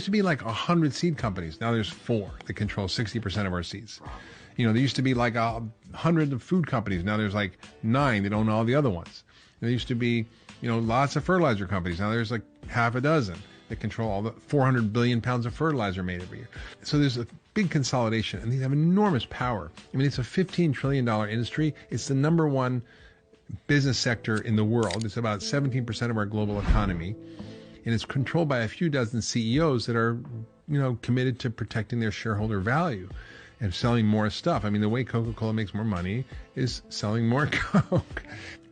to be like 100 seed companies. Now there's 4 that control 60% of our seeds. There used to be like 100 of food companies. Now there's like 9 that own all the other ones. There used to be, lots of fertilizer companies. Now there's like half a dozen that control all the 400 billion pounds of fertilizer made every year. So there's a big consolidation, and they have enormous power. I mean, it's a $15 trillion industry. It's the number 1 business sector in the world. It's about 17% of our global economy, and it's controlled by a few dozen CEOs that are, committed to protecting their shareholder value and selling more stuff. I mean, the way Coca-Cola makes more money is selling more Coke.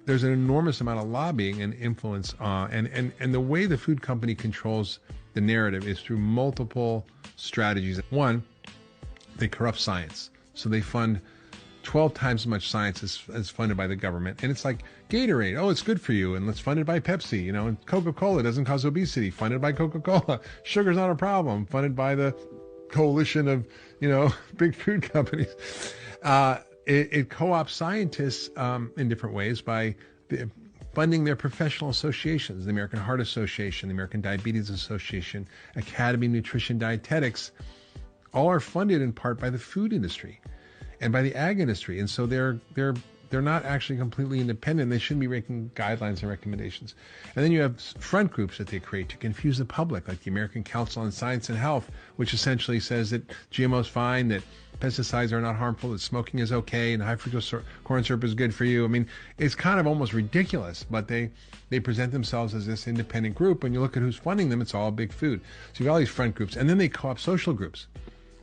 There's an enormous amount of lobbying and influence, and the way the food company controls the narrative is through multiple strategies. One, they corrupt science. So they fund 12 times as much science as funded by the government. And it's like Gatorade, oh, it's good for you, and it's funded by Pepsi. And Coca-Cola doesn't cause obesity, funded by Coca-Cola. Sugar's not a problem, funded by the coalition of, big food companies. It co-ops scientists in different ways by funding their professional associations, the American Heart Association, the American Diabetes Association, Academy Nutrition Dietetics. All are funded in part by the food industry and by the ag industry. And so they're not actually completely independent. They shouldn't be making guidelines and recommendations. And then you have front groups that they create to confuse the public, like the American Council on Science and Health, which essentially says that GMO is fine, that pesticides are not harmful, that smoking is okay, and high fructose corn syrup is good for you. I mean, it's kind of almost ridiculous, but they present themselves as this independent group. When you look at who's funding them, it's all big food. So you have all these front groups. And then they co-opt social groups,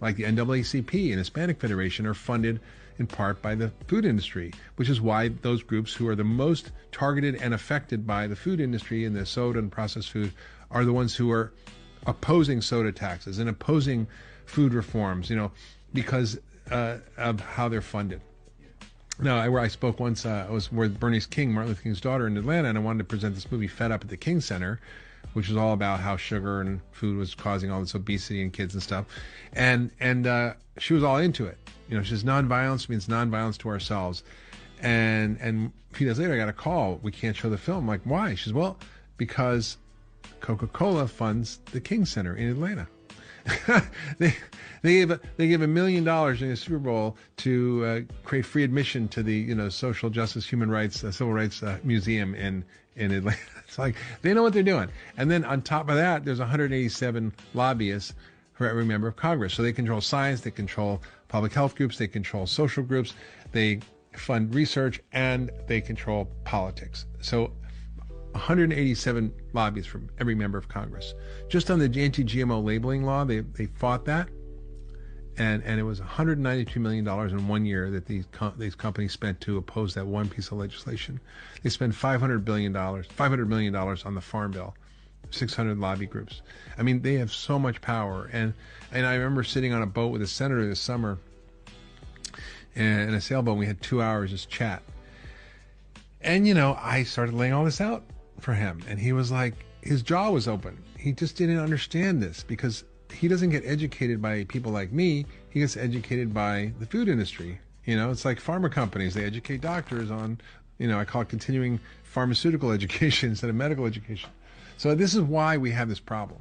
like the NAACP and Hispanic Federation are funded in part by the food industry, which is why those groups who are the most targeted and affected by the food industry and the soda and processed food are the ones who are opposing soda taxes and opposing food reforms, because of how they're funded. Now, where I spoke once, I was with Bernice King, Martin Luther King's daughter, in Atlanta, and I wanted to present this movie Fed Up at the King Center, which was all about how sugar and food was causing all this obesity in kids and stuff. And she was all into it. She says, nonviolence means nonviolence to ourselves. And a few days later, I got a call. We can't show the film. I'm like, why? She says, well, because Coca-Cola funds the King Center in Atlanta. they gave $1 million in the Super Bowl to create free admission to the social justice, human rights, civil rights museum in Atlanta. It's like they know what they're doing. And then on top of that, there's 187 lobbyists for every member of Congress. So they control science, they control public health groups, they control social groups, they fund research, and they control politics. So 187 lobbyists from every member of Congress. Just on the anti-GMO labeling law, they fought that, and it was $192 million in 1 year that these companies spent to oppose that one piece of legislation. They spent $500 million on the Farm Bill, 600 lobby groups. I mean, they have so much power. And I remember sitting on a boat with a senator this summer, and in a sailboat, and we had 2 hours just chat. And I started laying all this out for him, and he was like, his jaw was open. He just didn't understand this because he doesn't get educated by people like me. He gets educated by the food industry. It's like pharma companies. They educate doctors on, I call it continuing pharmaceutical education instead of medical education. So this is why we have this problem.